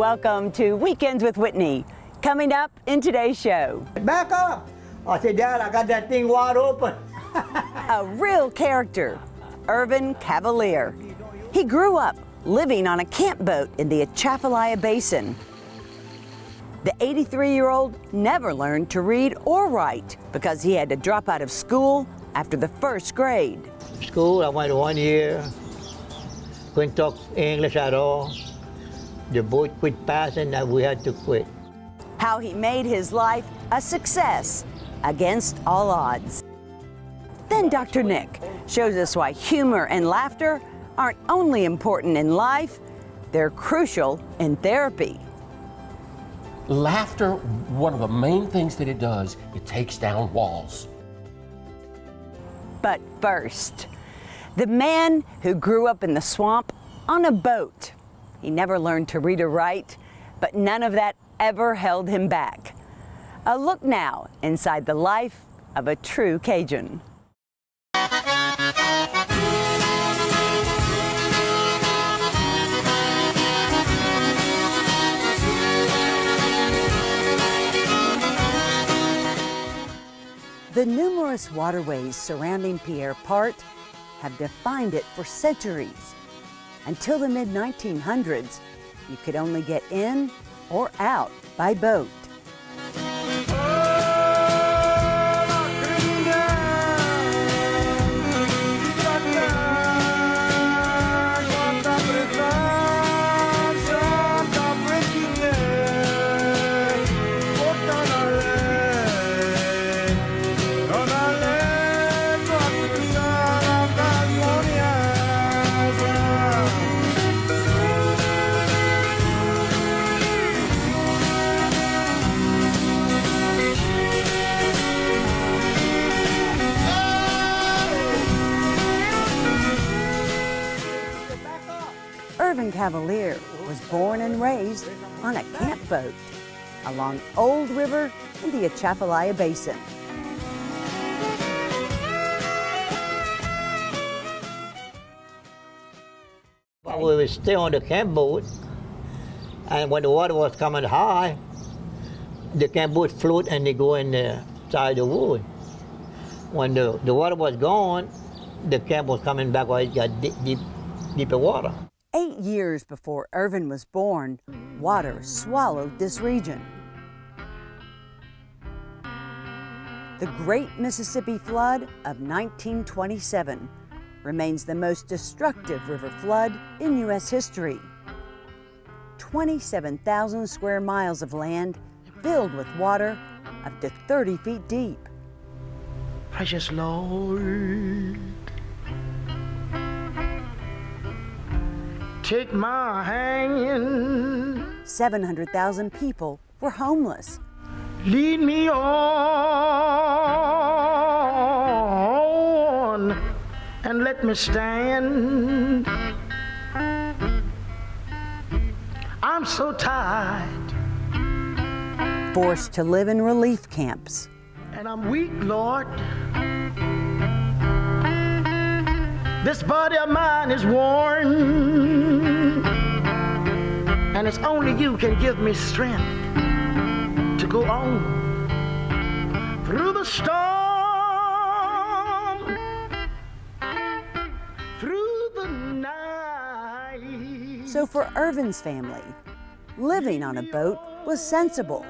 welcome to Weekends with Whitney. Coming up in today's show. Back up! I said, Dad, I got that thing wide open. A real character, Ervin Cavalier. He grew up living on a camp boat in the Atchafalaya Basin. The 83-year-old never learned to read or write because he had to drop out of school after the first grade. School, I went 1 year. Couldn't talk English at all. The boat quit passing and we had to quit. How he made his life a success against all odds. Then Dr. Nick shows us why humor and laughter aren't only important in life, they're crucial in therapy. Laughter, one of the main things that it does, it takes down walls. But first, the man who grew up in the swamp on a boat. He never learned to read or write, but none of that ever held him back. A look now inside the life of a true Cajun. The numerous waterways surrounding Pierre Part have defined it for centuries. Until the mid-1900s, you could only get in or out by boat. Ervin Cavalier was born and raised on a camp boat along Old River in the Atchafalaya Basin. We would stay on the camp boat, and when the water was coming high, the camp boat float and they go in the side of the wood. When the water was gone, the camp was coming back where it got deeper water. 8 years before Irvin was born, water swallowed this region. The Great Mississippi Flood of 1927 remains the most destructive river flood in U.S. history. 27,000 square miles of land filled with water up to 30 feet deep. Precious Lord, take my hand. 700,000 people were homeless. Lead me on and let me stand. I'm so tired. Forced to live in relief camps. And I'm weak, Lord. This body of mine is worn, and it's only you can give me strength to go on through the storm, through the night. So for Irvin's family, living on a boat was sensible,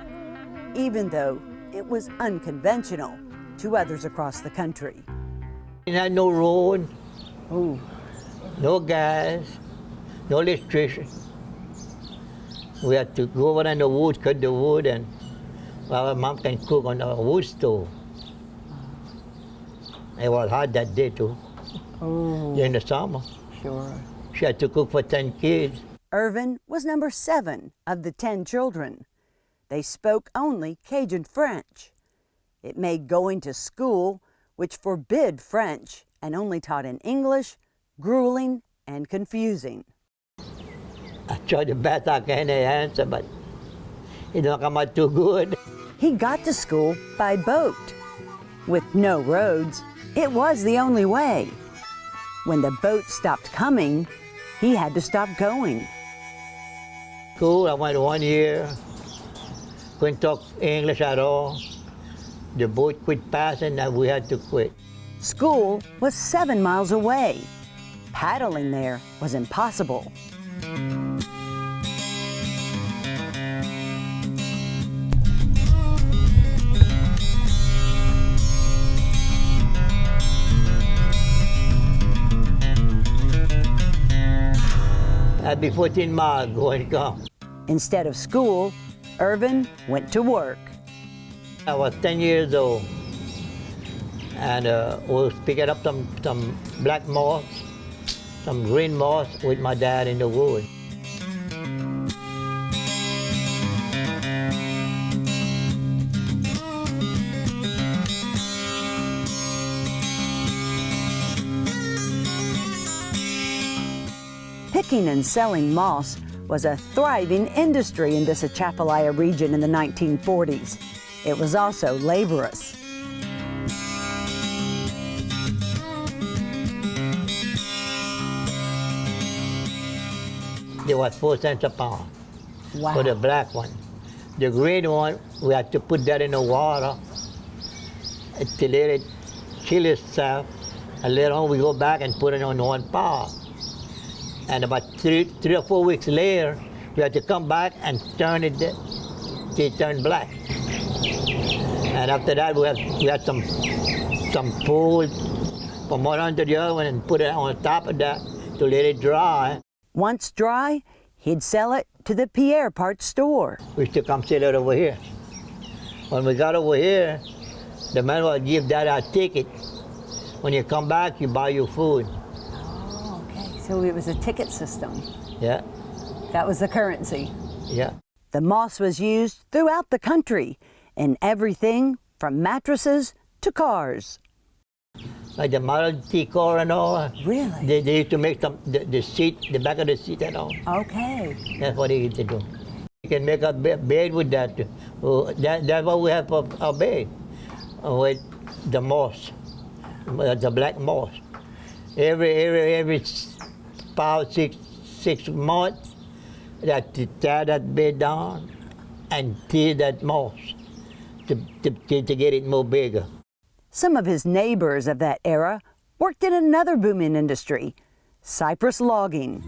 even though it was unconventional to others across the country. We had no road. Ooh. No gas, no electricity. We had to go over in the woods, cut the wood, and our mom can cook on a wood stove. It was hot that day too. Oh. In the summer. Sure. She had to cook for 10 kids. Irvin was number 7 of the 10 children. They spoke only Cajun French. It made going to school, which forbid French and only taught in English, grueling and confusing. I tried the best I can to answer, but it don't come out too good. He got to school by boat. With no roads, it was the only way. When the boat stopped coming, he had to stop going. School, I went 1 year. Couldn't talk English at all. The boat quit passing and we had to quit. School was 7 miles away. Paddling there was impossible. That'd be 14 miles going to come. Instead of school, Irvin went to work. I was 10 years old, and we was picking up some black moss, some green moss with my dad in the woods. Picking and selling moss was a thriving industry in this Atchafalaya region in the 1940s. It was also laborious. They was 4 cents a pound Wow. for the black one. The green one, we had to put that in the water to let it kill itself, and later on we go back and put it on 1 pound. And about three or 4 weeks later, we had to come back and turn it till it turned black. And after that, we had some poles from one under the other one and put it on top of that to let it dry. Once dry, he'd sell it to the Pierre Part store. We used to come sell it over here. When we got over here, the man would give that a ticket. When you come back, you buy your food. Oh, okay. So it was a ticket system. Yeah, That was the currency. yeah. The moss was used throughout the country in everything from mattresses to cars. Like the Model T car and all. Really? They used to make the seat, the back of the seat and all. Okay. That's what they used to do. You can make a bed with that. That's what we have for our bed, with the moss, the black moss. Every 5, 6 months, that to tear that bed down and tear that moss to get it more bigger. Some of his neighbors of that era worked in another booming industry, Cypress logging.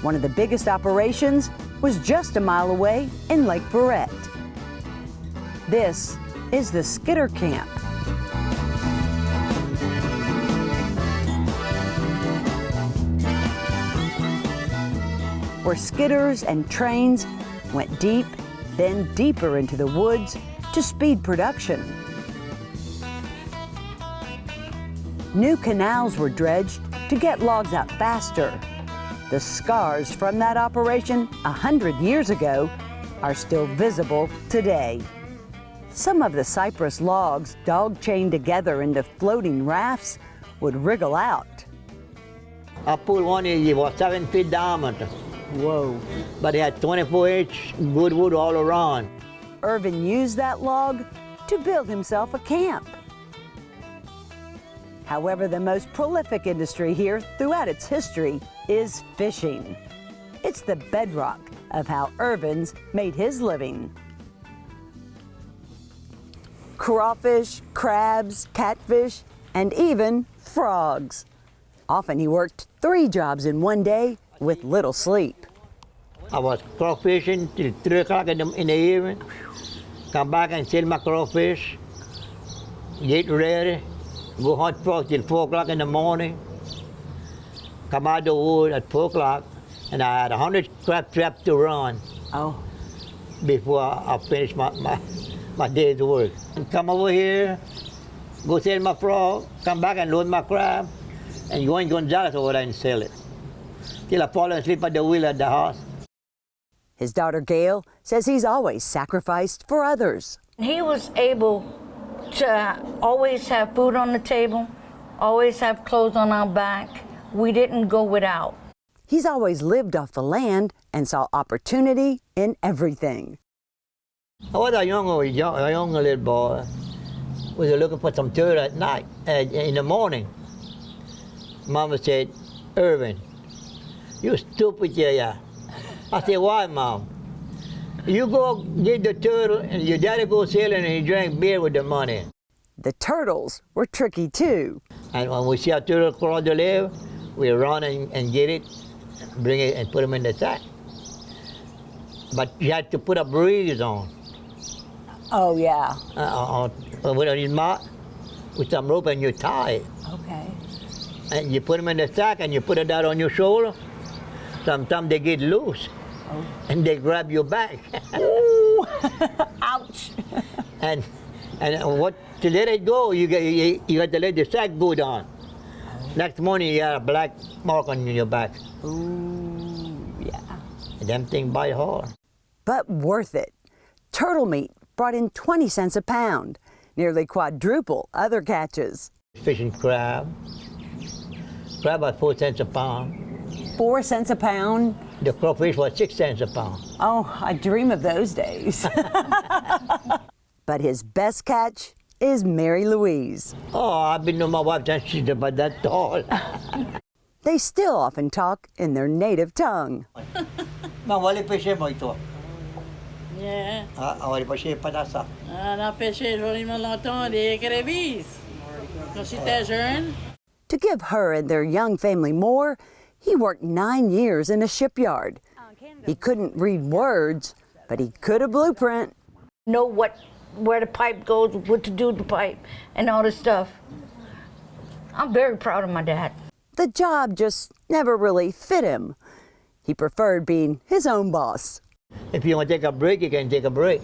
One of the biggest operations was just a mile away in Lake Verret. This is the Skidder Camp. Where skidders and trains went deep, then deeper into the woods to speed production. New canals were dredged to get logs out faster. The scars from that operation 100 years ago are still visible today. Some of the cypress logs, dog-chained together into floating rafts, would wriggle out. I pulled one, it was 7 feet diameter, Whoa. but it had 24-inch good wood all around. Irvin used that log to build himself a camp. However, the most prolific industry here throughout its history is fishing. It's the bedrock of how Irvin's made his living. Crawfish, crabs, catfish, and even frogs. Often he worked 3 jobs in one day with little sleep. I was crawfishing till 3 o'clock in the evening, come back and sell my crawfish, get ready, go hunt frogs till 4 o'clock in the morning, come out the wood at 4 o'clock, and I had 100 crab traps to run Oh. before I finished my day's work. And come over here, go sell my frog, come back and load my crab, and go in Gonzales over there and sell it. Till I fall asleep at the wheel at the house. His daughter Gail says he's always sacrificed for others. He was able to always have food on the table, always have clothes on our back. We didn't go without. He's always lived off the land and saw opportunity in everything. I was a young little boy. We were looking for some turtle at night, in the morning. Mama said, "Irvin, you stupid, yeah." I said, "Why, Mom?" "You go get the turtle and your daddy go sailing and he drank beer with the money." The turtles were tricky too. And when we see a turtle cross the lake, we run and get it, bring it and put him in the sack. But you had to put a breeze on. Oh, yeah. With his mouth, with some rope, and you tie it. Okay. And you put them in the sack and you put it out on your shoulder. Sometimes they get loose and they grab your back. Ooh. Ouch. and what to let it go, you got to let the sack go down. Next morning you got a black mark on your back. Ooh, yeah. And them thing bite hard. But worth it. Turtle meat brought in 20 cents a pound, nearly quadruple other catches. Fishing crab. Crab at 4 cents a pound. 4 cents a pound? The crawfish was 6 cents a pound. Oh, I dream of those days. But his best catch is Mary Louise. Oh, I've been to my wife since she's about that tall. They still often talk in their native tongue. Wali peshe mo ito. Yeah. Wali peshe padasa. Na pêché joliment longtemps des crevis. Quand j'étais jeune. To give her and their young family more, he worked 9 years in a shipyard. He couldn't read words, but he could a blueprint. Know where the pipe goes, what to do with the pipe, and all this stuff. I'm very proud of my dad. The job just never really fit him. He preferred being his own boss. If you want to take a break, you can take a break.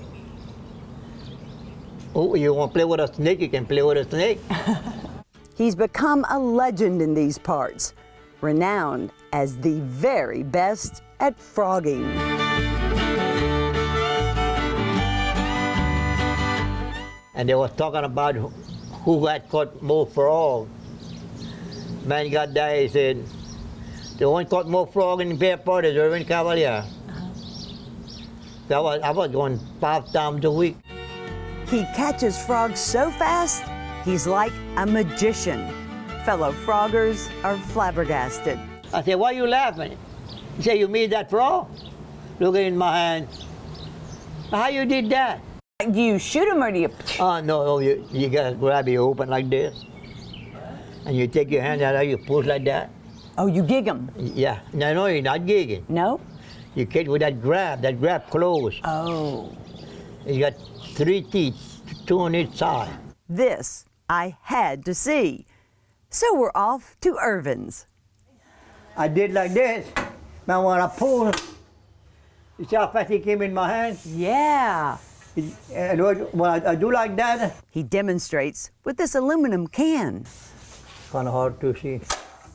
Oh, you want to play with a snake, you can play with a snake. He's become a legend in these parts, renowned as the very best at frogging. And they was talking about who had caught more frog. Man got there, he said, the one caught more frog in the bear part is Ervin Cavalier. I was going 5 times a week. He catches frogs so fast, he's like a magician. Fellow froggers are flabbergasted. I said, "Why are you laughing?" He said, "You made that frog? Look in my hand." "How you did that?" Do you shoot him or do you? Oh, no, you gotta grab it open like this. And you take your hand out, you push like that. Oh, you gig him? Yeah, no, you're not gigging. No? You catch with that grab close. Oh. You got 3 teeth, 2 on each side. This I had to see. So we're off to Irvin's. I did like this. Now when I pull, you see how fast he came in my hand? Yeah. And when I do like that, He demonstrates with this aluminum can. kind of hard to see.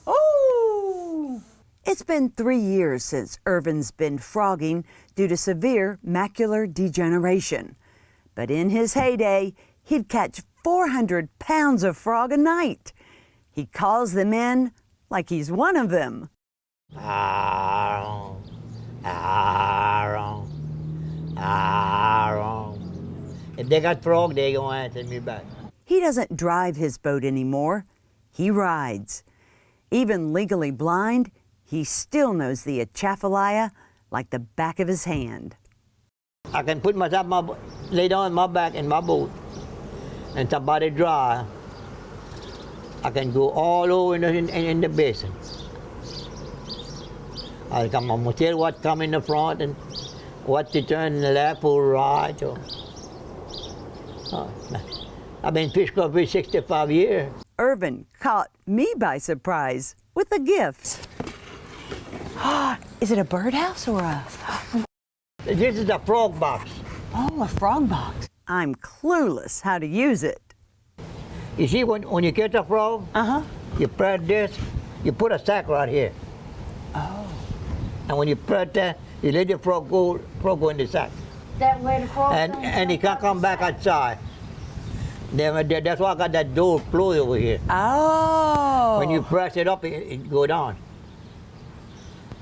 Oh! It's been 3 years since Irvin's been frogging due to severe macular degeneration. But in his heyday, he'd catch 400 pounds of frog a night. He calls them in like he's one of them. Aaron, Aaron, Aaron. If they got frog, they gonna answer me back. He doesn't drive his boat anymore. He rides. Even legally blind, he still knows the Atchafalaya like the back of his hand. I can put myself, lay down my back in my boat, and somebody dry. I can go all over in the basin. I'm gonna tell what come in the front and what to turn left or right. I've been fish club for 65 years. Irvin caught me by surprise with a gift. Is it a birdhouse or a... This is a frog box. Oh, a frog box. I'm clueless how to use it. You see, when you catch a frog, you press this, you put a sack right here. Oh. And when you press that, You let the frog go in the sack. That way the frog And he can't come back outside. That's why I got that door closed over here. Oh. When you press it up, it go down.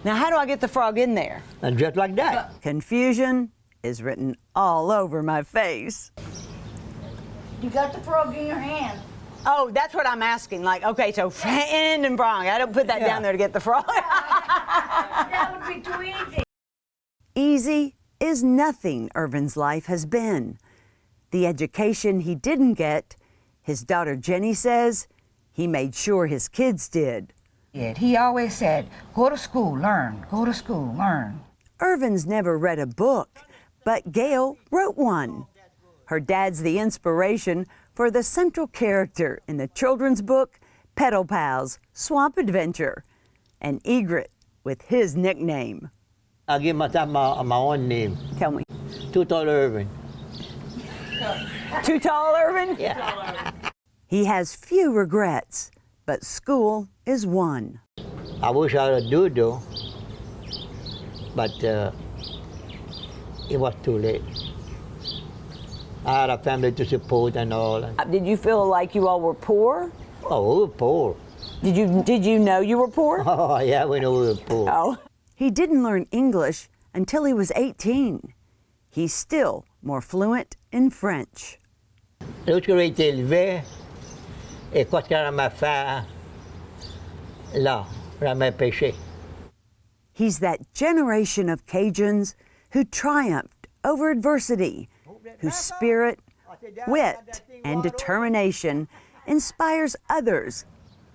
Now, how do I get the frog in there? And just like that. Confusion is written all over my face. You got the frog in your hand. Oh, that's what I'm asking. Like, okay, so hand and frog. I don't put that down there to get the frog. That would be too easy. Easy is nothing Irvin's life has been. The education he didn't get, his daughter Jenny says, he made sure his kids did. He always said, go to school, learn, go to school, learn. Irvin's never read a book, but Gail wrote one. Her dad's the inspiration for the central character in the children's book, Petal Pals, Swamp Adventure, an egret with his nickname. I give myself my own name. Tell me. Too Tall Irvin. Too tall, Irvin? Yeah. He has few regrets, but school is one. I wish I would do though, but it was too late. I had a family to support and all. Did you feel like you all were poor? Oh, we were poor. Did you know you were poor? Oh, yeah, we know we were poor. Oh. He didn't learn English until he was 18. He's still more fluent in French. Lorsque j'ai été élevé, et quand il y a ma femme, là, jamais péché. He's that generation of Cajuns who triumphed over adversity, whose spirit, wit, and determination inspires others,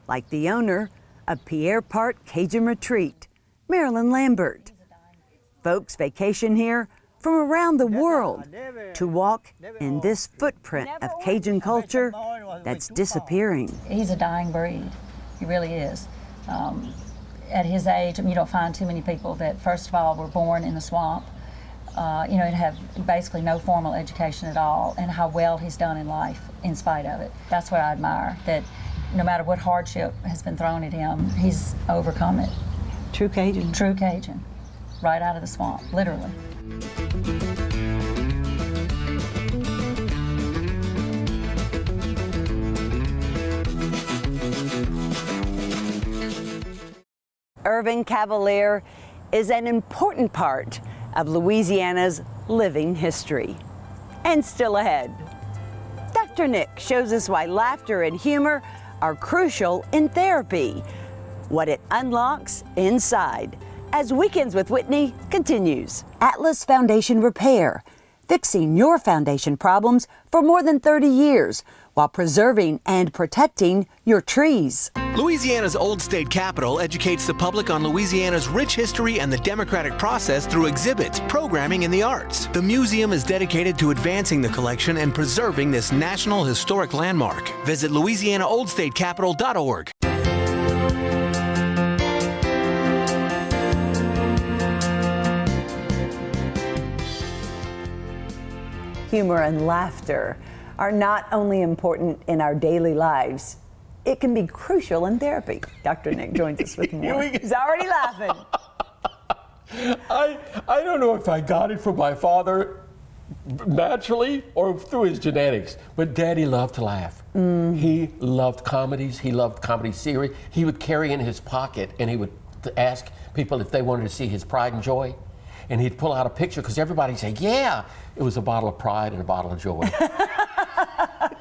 like the owner of Pierre Part Cajun Retreat, Marilyn Lambert. Folks vacation here from around the world to walk in this footprint of Cajun culture that's disappearing. He's a dying breed. He really is. At his age, you don't find too many people that, first of all, were born in the swamp, and have basically no formal education at all, and how well he's done in life in spite of it. That's what I admire, that no matter what hardship has been thrown at him, he's overcome it. True Cajun. True Cajun, right out of the swamp, literally. Ervin Cavalier is an important part of Louisiana's living history. And still ahead, Dr. Nick shows us why laughter and humor are crucial in therapy, what it unlocks inside, as Weekends with Whitney continues. Atlas Foundation Repair, fixing your foundation problems for more than 30 years while preserving and protecting your trees. Louisiana's Old State Capitol educates the public on Louisiana's rich history and the democratic process through exhibits, programming, and the arts. The museum is dedicated to advancing the collection and preserving this national historic landmark. Visit LouisianaOldStateCapitol.org. Humor and laughter are not only important in our daily lives, it can be crucial in therapy. Dr. Nick joins us with more. He's already laughing. I don't know if I got it from my father naturally or through his genetics, but Daddy loved to laugh. He loved comedies. He loved comedy series. He would carry in his pocket and he would ask people if they wanted to see his Pride and Joy. And he'd pull out a picture because everybody'd say, yeah, it was a bottle of pride and a bottle of joy.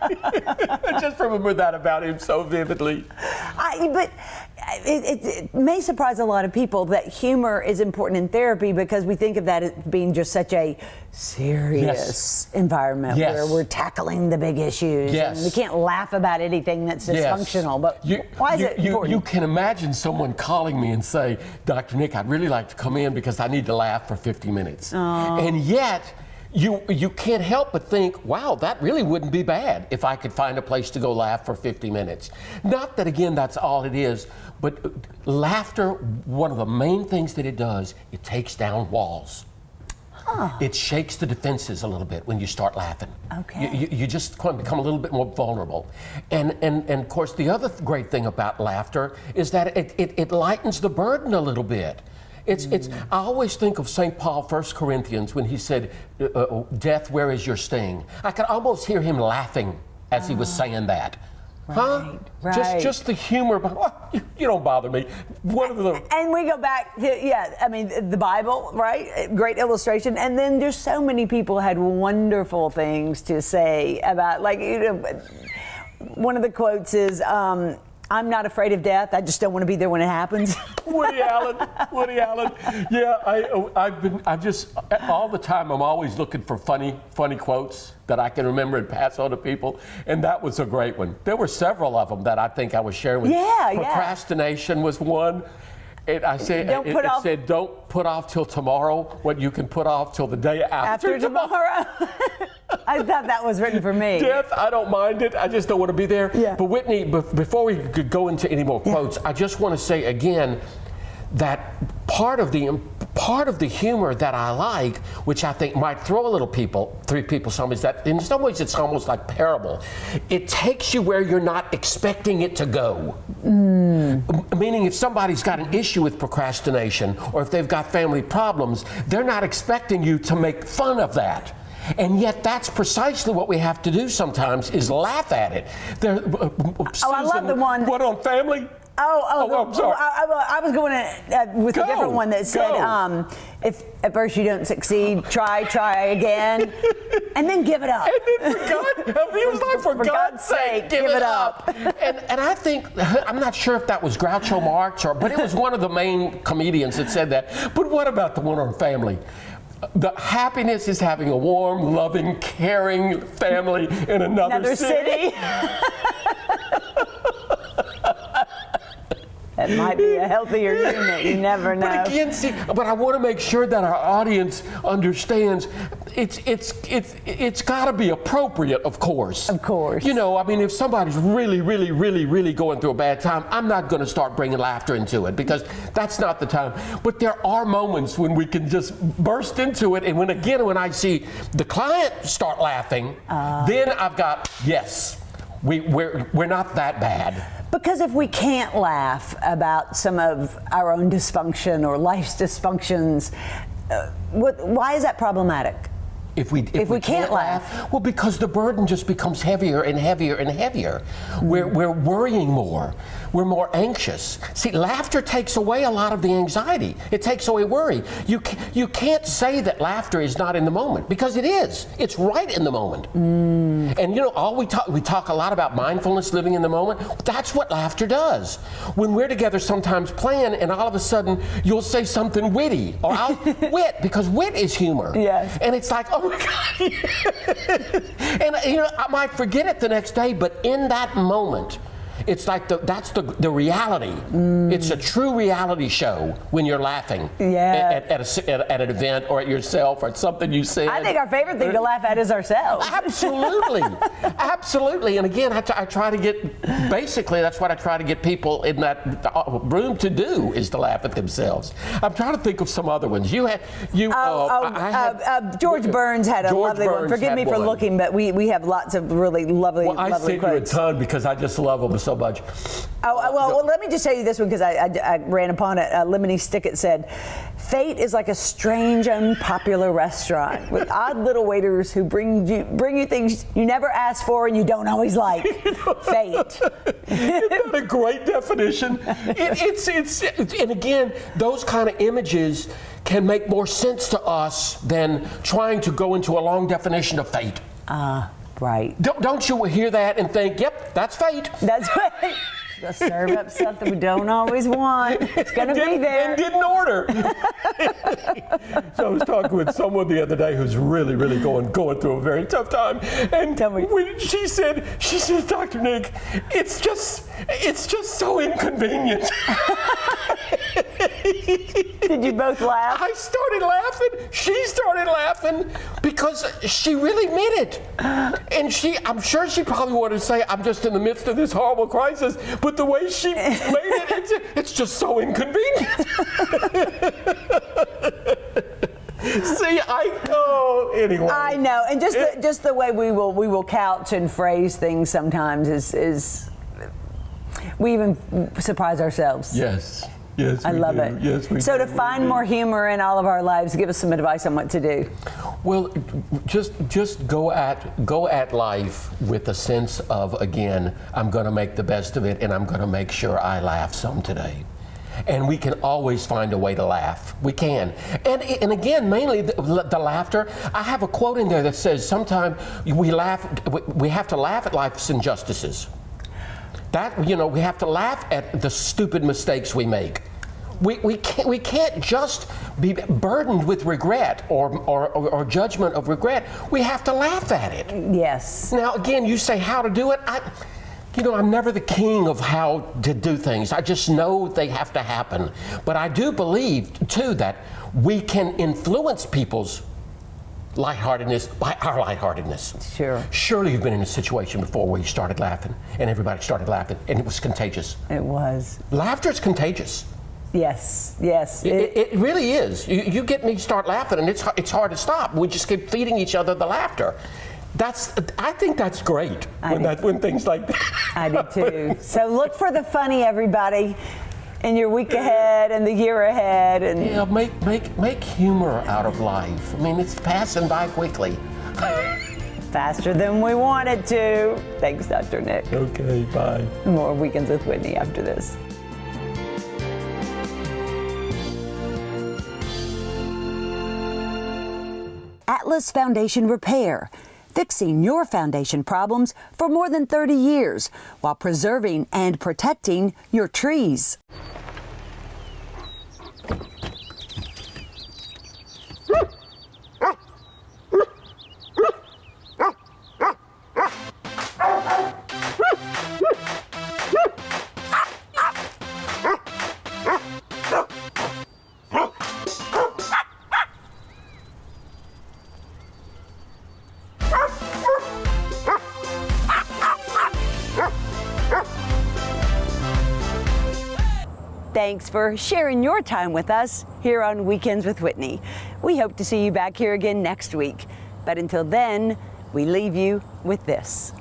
I just remember that about him so vividly. But it may surprise a lot of people that humor is important in therapy because we think of that as being just such a serious environment where we're tackling the big issues. And we can't laugh about anything that's dysfunctional. But why is it important? You can imagine someone calling me and say, Dr. Nick, I'd really like to come in because I need to laugh for 50 minutes. And yet, you can't help but think, wow, that really wouldn't be bad if I could find a place to go laugh for 50 minutes. Not that, again, that's all it is, but laughter, one of the main things that it does, it takes down walls. It shakes the defenses a little bit when you start laughing. Okay. You just become a little bit more vulnerable. And of course, the other great thing about laughter is that it lightens the burden a little bit. I always think of St. Paul, 1 Corinthians, when he said, death, where is your sting? I could almost hear him laughing as he was saying that. Right, right. Just the humor, but you don't bother me. One of the And we go back to, I mean, the Bible, right? Great illustration. And then there's so many people had wonderful things to say about, like, one of the quotes is, I'm not afraid of death. I just don't want to be there when it happens. Woody Allen. Yeah, I just all the time I'm always looking for funny quotes that I can remember and pass on to people. And that was a great one. There were several of them that I think I was sharing with you. Procrastination was one. I said, it said, don't put off till tomorrow what you can put off till the day after tomorrow. I thought that was written for me. Death, I don't mind it. I just don't want to be there. Yeah. But Whitney, before we could go into any more quotes, I just want to say again that part of the humor that I like, which I think might throw a little three people some, is that in some ways it's almost like parable. It takes you where you're not expecting it to go. Meaning if somebody's got an issue with procrastination or if they've got family problems, they're not expecting you to make fun of that. And yet that's precisely what we have to do sometimes, is laugh at it. I love the one. What, on family? I'm sorry. I was going with a different one that said, if at first you don't succeed, try again, and then give it up. And then he was like, for God's sake, give it up. And I think, I'm not sure if that was Groucho Marx, but it was one of the main comedians that said that. But what about the one on family? The happiness is having a warm, loving, caring family in another city. That might be a healthier unit. You never know. But again, but I want to make sure that our audience understands it's got to be appropriate, of course. Of course. You know, I mean, if somebody's really going through a bad time, I'm not going to start bringing laughter into it, because that's not the time. But there are moments when we can just burst into it, and when I see the client start laughing, then I've got, yes, we're not that bad. Because if we can't laugh about some of our own dysfunction or life's dysfunctions, why is that problematic? If we can't laugh, well, because the burden just becomes heavier and heavier and heavier. We're worrying more. We're more anxious. See, laughter takes away a lot of the anxiety. It takes away worry. You can't say that laughter is not in the moment, because it is. It's right in the moment. And you know, we talk a lot about mindfulness, living in the moment. That's what laughter does. When we're together sometimes playing, and all of a sudden you'll say something witty, or I'll wit, because wit is humor. Yes. And it's like, oh my God. And you know, I might forget it the next day, but in that moment, it's like that's the reality. It's a true reality show when you're laughing at an event or at yourself or at something you said. I think our favorite thing to laugh at is ourselves. Absolutely. Absolutely. And again, I try to get, basically that's what I try to get people in that room to do, is to laugh at themselves. I'm trying to think of some other ones. George Burns had a lovely one. Forgive me for looking, but we have lots of really lovely quotes. I sent you a ton because I just love them so much. Well, let me just tell you this one, because I ran upon it. Lemony Stickett said, "Fate is like a strange, unpopular restaurant with odd little waiters who bring you things you never asked for and you don't always like." Fate. Isn't that a great definition? And again, those kind of images can make more sense to us than trying to go into a long definition of fate. Right. Don't you hear that and think, yep, that's fate. That's right. Just serve up something we don't always want. It's going to be there. And didn't order. So I was talking with someone the other day who's really going through a very tough time. And she said, Dr. Nick, it's just so inconvenient. Did you both laugh? I started laughing. She started laughing because she really meant it. And I'm sure she probably wanted to say, I'm just in the midst of this horrible crisis. But the way she made it's just so inconvenient. See, anyway. I know, and just the way we will couch and phrase things sometimes is we even surprise ourselves. Yes. Yes, I we love do. it. Yes, we so do. to find more humor in all of our lives, give us some advice on what to do. Well, just go at life with a sense of, again, I'm going to make the best of it, and I'm going to make sure I laugh some today. And we can always find a way to laugh. We can. And again, mainly the laughter. I have a quote in there that says, sometimes we have to laugh at life's injustices. That, you know, we have to laugh at the stupid mistakes we make. We can't just be burdened with regret or judgment of regret. We have to laugh at it. Yes. Now, again, you say how to do it. I'm never the king of how to do things. I just know they have to happen. But I do believe, too, that we can influence people's lightheartedness by our lightheartedness. Sure. Surely you've been in a situation before where you started laughing and everybody started laughing and it was contagious. It was. Laughter is contagious. Yes, yes. It really is. You get me to start laughing and it's hard to stop. We just keep feeding each other the laughter. I think that's great when things like that. I do too. So look for the funny, everybody, in your week ahead and the year ahead. And yeah, make humor out of life. I mean, it's passing by quickly. Faster than we wanted to. Thanks, Dr. Nick. Okay, bye. More Weekends with Whitney after this. Atlas Foundation Repair, fixing your foundation problems for more than 30 years while preserving and protecting your trees. Thanks for sharing your time with us here on Weekends with Whitney. We hope to see you back here again next week. But until then, we leave you with this.